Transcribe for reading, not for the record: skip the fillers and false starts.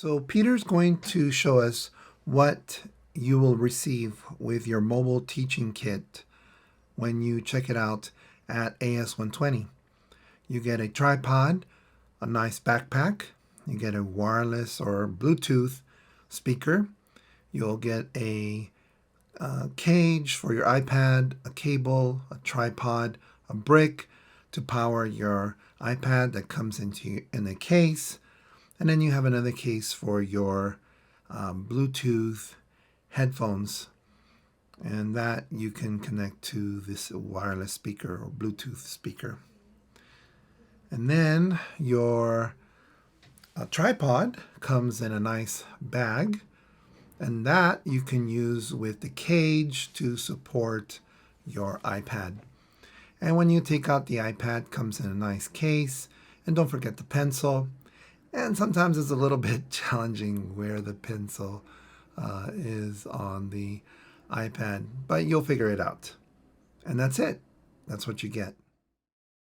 So Peter's going to show us what you will receive with your mobile teaching kit when you check it out at AS 120. You get a tripod, a nice backpack, you get a wireless or Bluetooth speaker, you'll get a cage for your iPad, a cable, a tripod, a brick to power your iPad that comes in a case, and then you have another case for your Bluetooth headphones, and that you can connect to this wireless speaker or Bluetooth speaker. And then your tripod comes in a nice bag, and that you can use with the cage to support your iPad. And when you take out the iPad, comes in a nice case, and don't forget the pencil. And sometimes it's a little bit challenging where the pencil is on the iPad, but you'll figure it out. And that's it. That's what you get.